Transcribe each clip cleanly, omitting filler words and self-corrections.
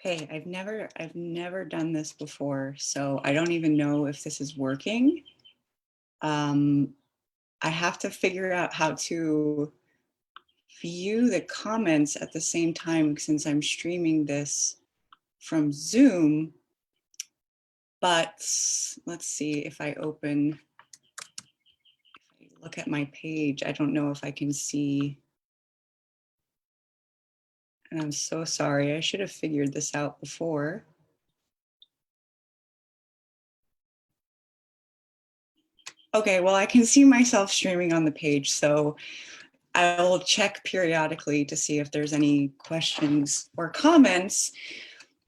Okay, I've never done this before, so I don't even know if this is working. Um, I have to figure out how to view the comments at the same time since I'm streaming this from Zoom. But let's see if I look at my page, I don't know if I can see. And I'm so sorry, I should have figured this out before. Okay, well, I can see myself streaming on the page, so I will check periodically to see if there's any questions or comments.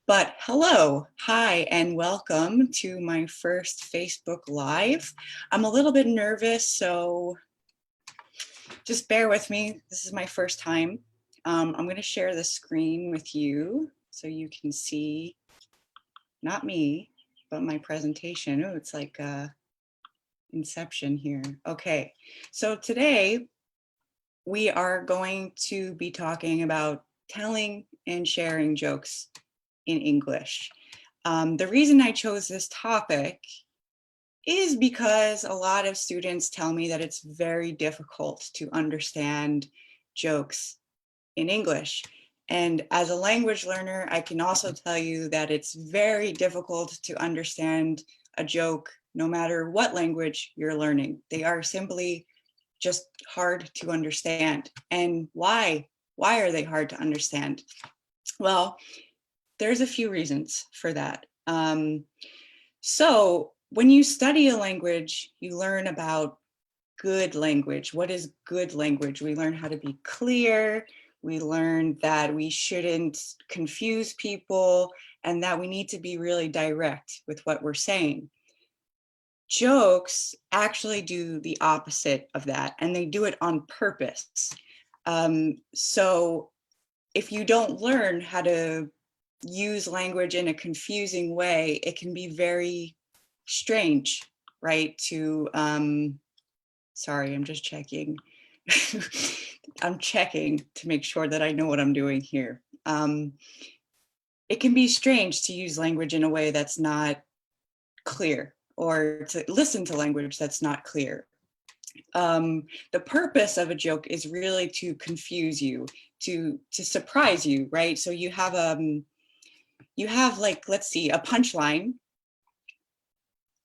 But hello, hi, and welcome to my first Facebook Live. I'm a little bit nervous, so just bear with me. This is my first time. I'm going to share the screen with you so you can see not me, but my presentation. Oh, it's like Inception here. Okay, so today we are going to be talking about telling and sharing jokes in English. The reason I chose this topic is because a lot of students tell me that it's very difficult to understand jokes in English. And as a language learner, I can also tell you that it's very difficult to understand a joke no matter what language you're learning. They are simply just hard to understand. And why? Why are they hard to understand? Well, there's a few reasons for that. So when you study a language, you learn about good language. What is good language? We learn how to be clear. We learn that we shouldn't confuse people and that we need to be really direct with what we're saying. Jokes actually do the opposite of that, and they do it on purpose. So if you don't learn how to use language in a confusing way, it can be very strange, right? Sorry, I'm just checking. I'm checking to make sure that I know what I'm doing here. It can be strange to use language in a way that's not clear, or to listen to language that's not clear. The purpose of a joke is really to confuse you, to surprise you, right? So you have like, let's see, a punchline.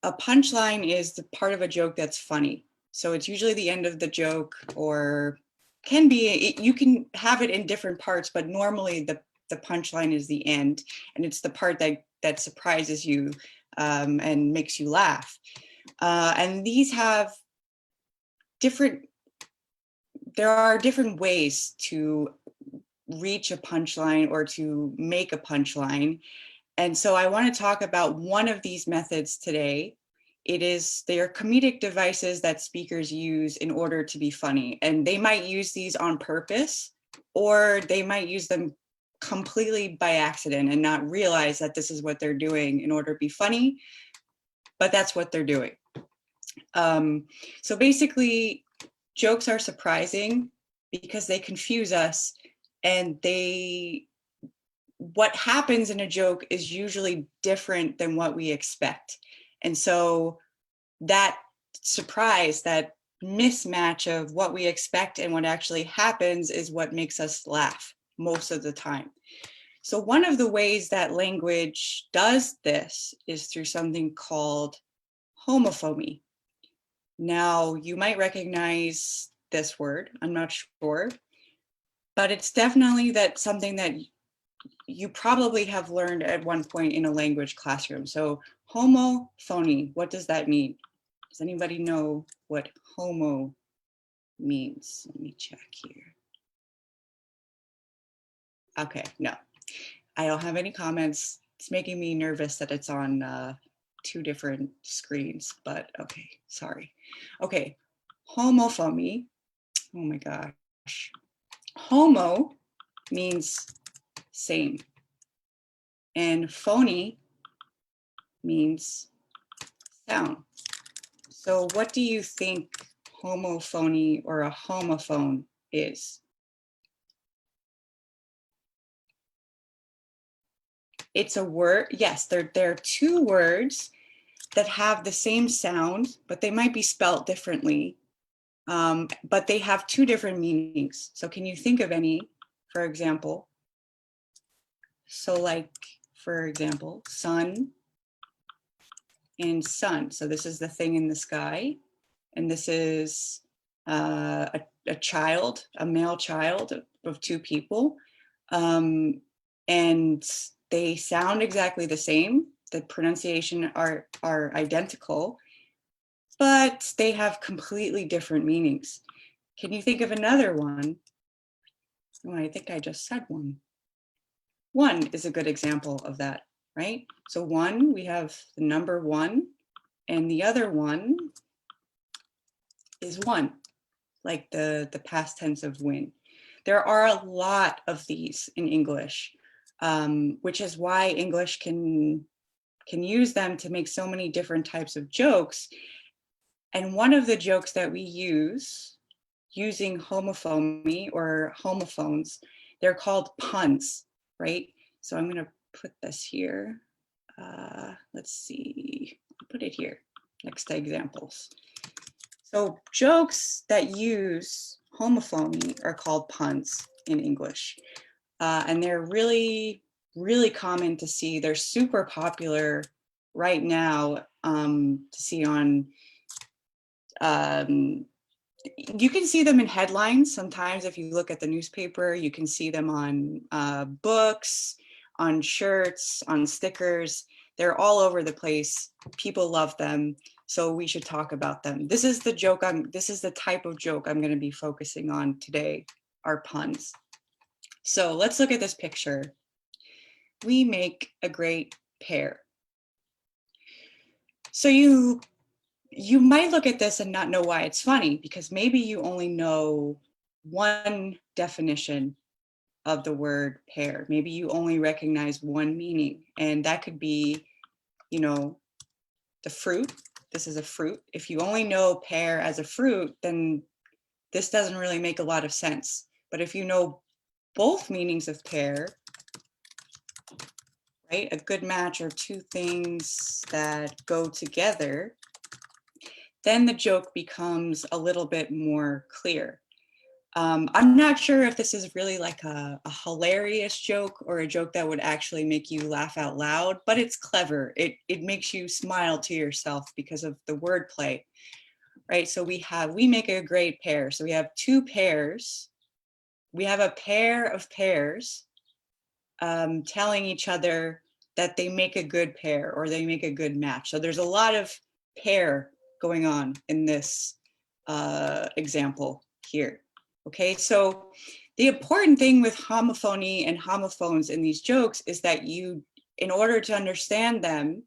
A punchline is the part of a joke that's funny. So it's usually the end of the joke, or can be, you can have it in different parts, but normally the punchline is the end, and it's the part that surprises you and makes you laugh. And these have there are different ways to reach a punchline or to make a punchline. And so I want to talk about one of these methods today. They are comedic devices that speakers use in order to be funny. And they might use these on purpose, or they might use them completely by accident and not realize that this is what they're doing in order to be funny, but that's what they're doing. So basically, jokes are surprising because they confuse us, and what happens in a joke is usually different than what we expect. And so that surprise, that mismatch of what we expect and what actually happens is what makes us laugh most of the time. So one of the ways that language does this is through something called homophony. Now, you might recognize this word, I'm not sure, but it's definitely something that you probably have learned at one point in a language classroom. So homophony, what does that mean? Does anybody know what homo means? Let me check here. Okay, no, I don't have any comments. It's making me nervous that it's on two different screens, but okay, sorry. Okay, homophony, oh my gosh. Homo means same, and phony means sound. So what do you think homophony or a homophone is? it's a word. Yes, there are two words that have the same sound, but they might be spelled differently. But they have two different meanings. So can you think of any, for example? So like, for example, sun and sun. So this is the thing in the sky, and this is a child, a male child of two people. And they sound exactly the same. The pronunciation are identical, but they have completely different meanings. Can you think of another one? Oh, I think I just said one. One is a good example of that, right? So one, we have the number one, and the other one is one, like the past tense of win. There are a lot of these in English, which is why English can use them to make so many different types of jokes. And one of the jokes that we use using homophony or homophones, they're called puns, right? So I'm going to put this here. Let's see, I'll put it here next to examples. So jokes that use homophony are called puns in English. And they're really, really common to see. They're super popular right now to see on, you can see them in headlines. Sometimes if you look at the newspaper, you can see them on books, on shirts, on stickers. They're all over the place. People love them. So we should talk about them. This is the joke this is the type of joke I'm going to be focusing on today, are puns. So let's look at this picture. We make a great pair. So you might look at this and not know why it's funny, because maybe you only know one definition of the word pair. Maybe you only recognize one meaning, and that could be, you know, the fruit. This is a fruit. If you only know pear as a fruit, then this doesn't really make a lot of sense. But if you know both meanings of pear, right, a good match are two things that go together, then the joke becomes a little bit more clear. I'm not sure if this is really like a hilarious joke or a joke that would actually make you laugh out loud, but it's clever. It makes you smile to yourself because of the wordplay, right? So we make a great pair. So we have two pairs. We have a pair of pairs telling each other that they make a good pair or they make a good match. So there's a lot of pair going on in this example here. Okay, so the important thing with homophony and homophones in these jokes is that in order to understand them,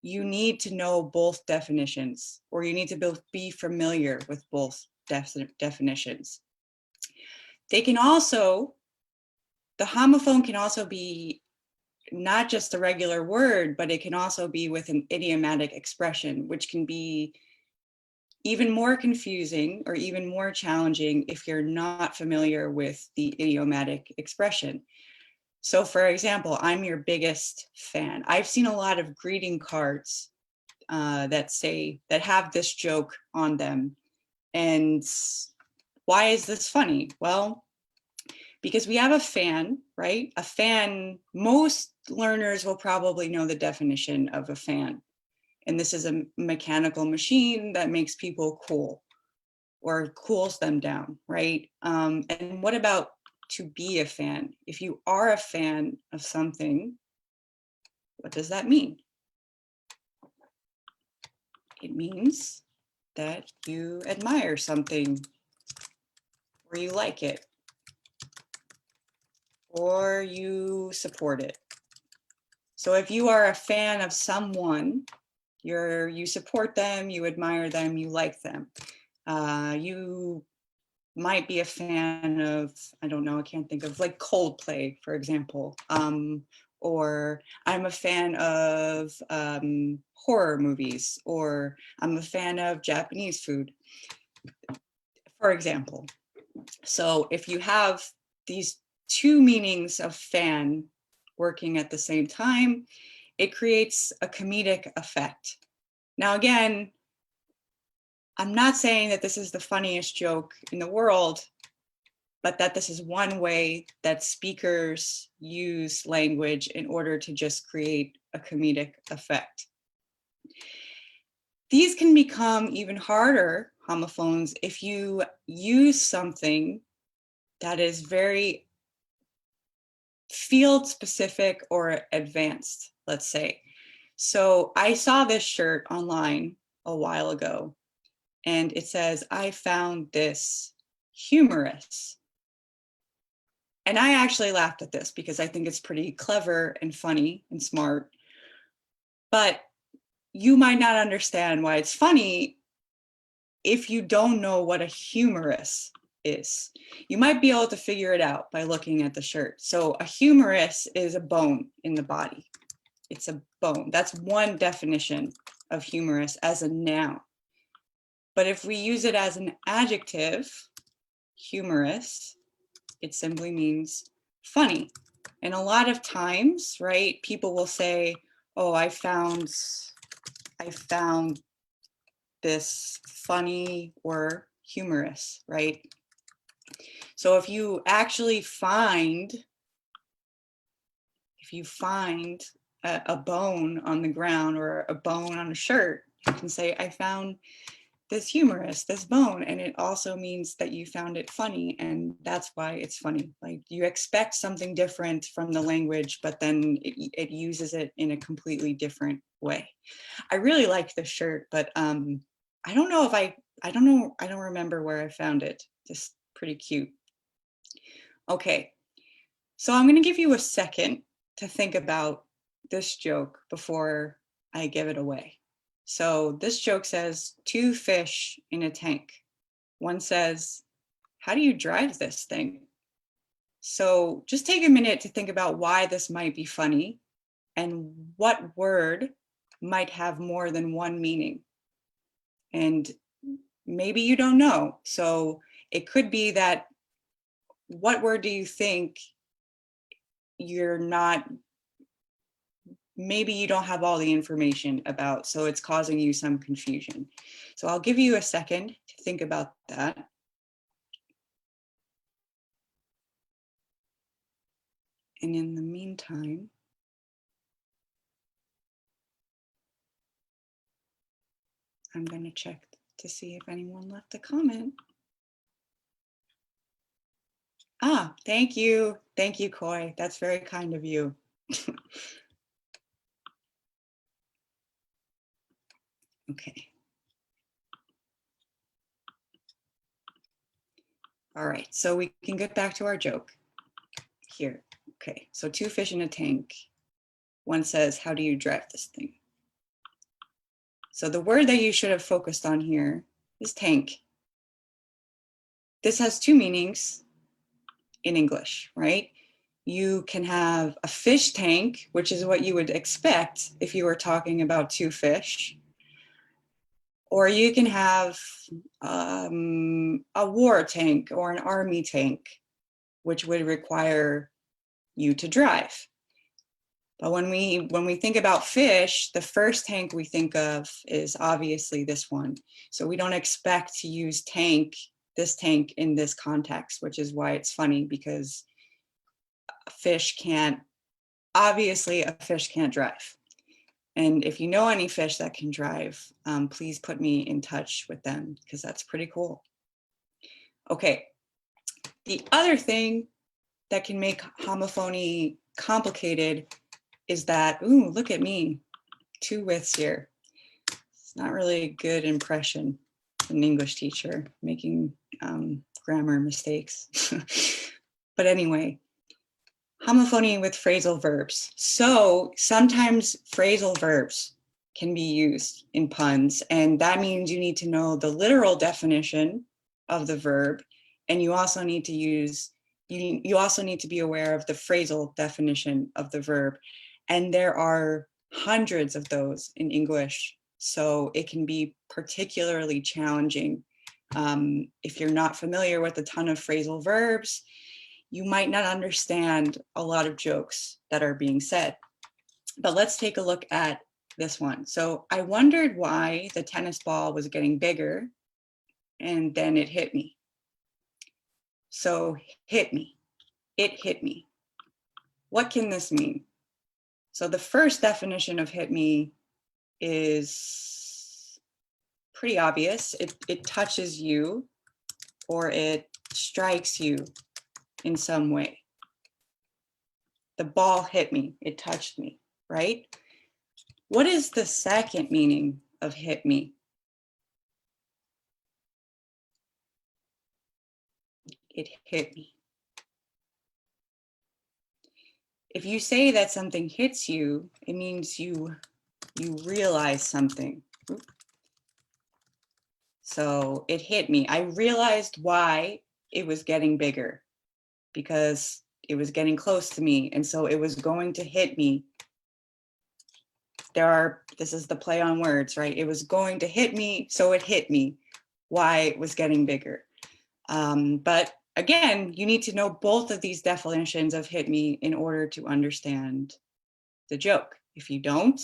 you need to know both definitions, or you need to be familiar with both definitions. They can also, the homophone can also be not just a regular word, but it can also be with an idiomatic expression, which can be even more confusing or even more challenging if you're not familiar with the idiomatic expression. So for example, I'm your biggest fan. I've seen a lot of greeting cards that have this joke on them. And why is this funny? Well, because we have a fan, right? A fan, most learners will probably know the definition of a fan. And this is a mechanical machine that makes people cool or cools them down, right? And what about to be a fan? If you are a fan of something, what does that mean? It means that you admire something, or you like it, or you support it. So if you are a fan of someone, you support them, you admire them, you like them. You might be a fan of, I don't know, I can't think of, like Coldplay, for example. Or I'm a fan of horror movies, or I'm a fan of Japanese food, for example. So if you have these two meanings of fan, working at the same time, it creates a comedic effect. Now, again, I'm not saying that this is the funniest joke in the world, but that this is one way that speakers use language in order to just create a comedic effect. These can become even harder homophones if you use something that is very field specific or advanced, let's say. So I saw this shirt online a while ago, and it says, "I found this humorous." And I actually laughed at this because I think it's pretty clever and funny and smart. But you might not understand why it's funny if you don't know what a humorous is. You might be able to figure it out by looking at the shirt. So a humerus is a bone in the body. It's a bone. That's one definition of humorous as a noun. But if we use it as an adjective, humorous, it simply means funny. And a lot of times, right, people will say, "Oh, I found this funny or humorous," right? So if you actually find a bone on the ground or a bone on a shirt, you can say, "I found this humorous, this bone," and it also means that you found it funny, and that's why it's funny. Like, you expect something different from the language, but then it uses it in a completely different way. I really like this shirt, but I don't know if I don't remember where I found it. Just pretty cute. Okay, so I'm going to give you a second to think about this joke before I give it away. So this joke says, "Two fish in a tank." One says, "How do you drive this thing?" So just take a minute to think about why this might be funny and what word might have more than one meaning. And maybe you don't know. So it could be that, what word do you think you're not, maybe you don't have all the information about, so it's causing you some confusion. So I'll give you a second to think about that. And in the meantime, I'm going to check to see if anyone left a comment. Ah, thank you. Thank you, Koi. That's very kind of you. Okay. All right, so we can get back to our joke here. Okay, so two fish in a tank. One says, "How do you drive this thing?" So the word that you should have focused on here is tank. This has two meanings in English, right? You can have a fish tank, which is what you would expect if you were talking about two fish. Or you can have a war tank or an army tank, which would require you to drive. But when we think about fish, the first tank we think of is obviously this one. So we don't expect to use this tank in this context, which is why it's funny, because a fish can't drive. And if you know any fish that can drive, please put me in touch with them, because that's pretty cool. Okay, the other thing that can make homophony complicated is that, ooh, look at me, two withs here. It's not really a good impression of an English teacher, making grammar mistakes. But anyway, homophony with phrasal verbs. So sometimes phrasal verbs can be used in puns, and that means you need to know the literal definition of the verb, and you also need to be aware of the phrasal definition of the verb. And there are hundreds of those in English, so it can be particularly challenging if you're not familiar with a ton of phrasal verbs. you might not understand a lot of jokes that are being said. But let's take a look at this one. So I wondered why the tennis ball was getting bigger and then it hit me. So hit me, it hit me. What can this mean? So the first definition of hit me is pretty obvious. It touches you or it strikes you in some way. The ball hit me, it touched me, right? What is the second meaning of hit me? It hit me. If you say that something hits you, it means you realize something. So it hit me. I realized why it was getting bigger, because it was getting close to me, and so it was going to hit me. This is the play on words, right? It was going to hit me, so it hit me. Why it was getting bigger. But again, you need to know both of these definitions of hit me in order to understand the joke. If you don't,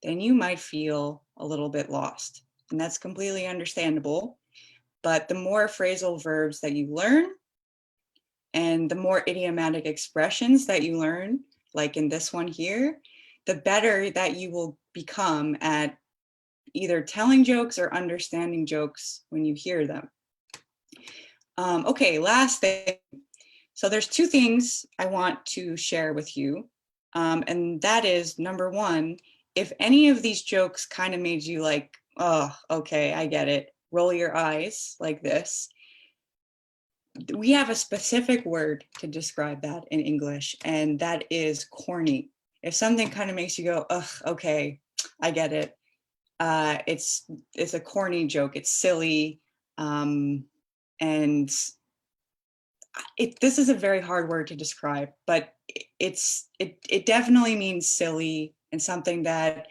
then you might feel a little bit lost. And that's completely understandable. But the more phrasal verbs that you learn and the more idiomatic expressions that you learn, like in this one here, the better that you will become at either telling jokes or understanding jokes when you hear them. Okay, last thing. So there's two things I want to share with you. And that is, number one, if any of these jokes kind of made you like, oh, okay, I get it, roll your eyes like this, we have a specific word to describe that in English, and that is corny. If something kind of makes you go, ugh, okay, I get it. It's a corny joke, it's silly, and this is a very hard word to describe, but it definitely means silly and something that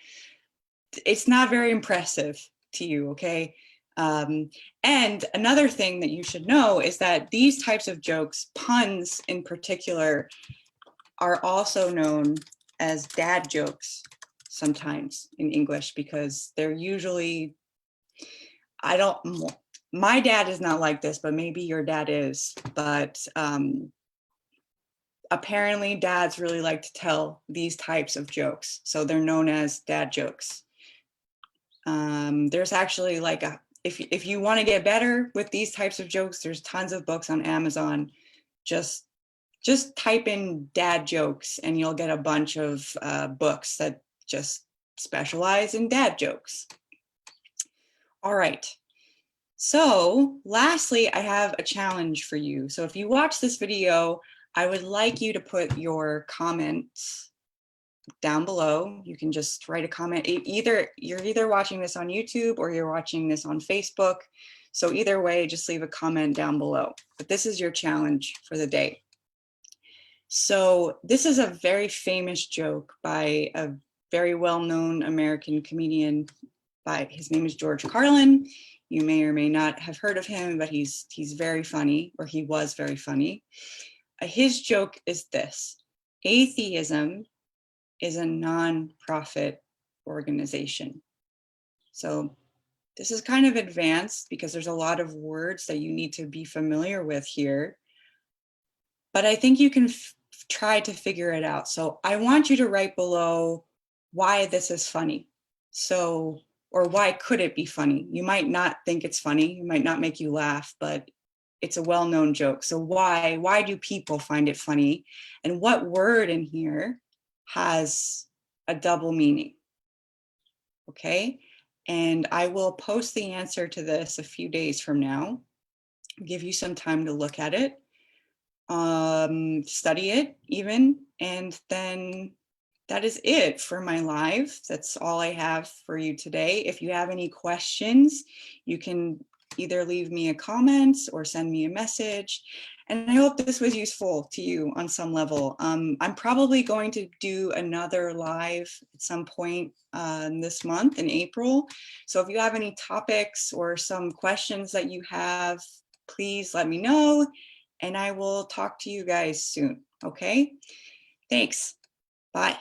it's not very impressive to you, okay? And another thing that you should know is that these types of jokes, puns in particular, are also known as dad jokes sometimes in English, because they're usually, my dad is not like this, but maybe your dad is, but apparently dads really like to tell these types of jokes. So they're known as dad jokes. There's actually like if you want to get better with these types of jokes, there's tons of books on Amazon. Just type in dad jokes and you'll get a bunch of books that just specialize in dad jokes. All right. So lastly, I have a challenge for you. So if you watch this video, I would like you to put your comments down below. You can just write a comment. You're either watching this on YouTube or you're watching this on Facebook. So either way, just leave a comment down below. But this is your challenge for the day. So this is a very famous joke by a very well-known American comedian. His name is George Carlin. You may or may not have heard of him, but he's very funny, or he was very funny. His joke is this: atheism is a non-profit organization. So this is kind of advanced because there's a lot of words that you need to be familiar with here, but I think you can try to figure it out. So I want you to write below why this is funny. So, or why could it be funny? You might not think it's funny, it might not make you laugh, but it's a well-known joke. So why do people find it funny? And what word in here has a double meaning? Okay, and I will post the answer to this a few days from now. Give you some time to look at it, study it even, and then that is it for my live. That's all I have for you today. If you have any questions, you can either leave me a comment or send me a message. And I hope this was useful to you on some level. I'm probably going to do another live at some point this month in April. So if you have any topics or some questions that you have, please let me know. and I will talk to you guys soon. Okay? Thanks. Bye.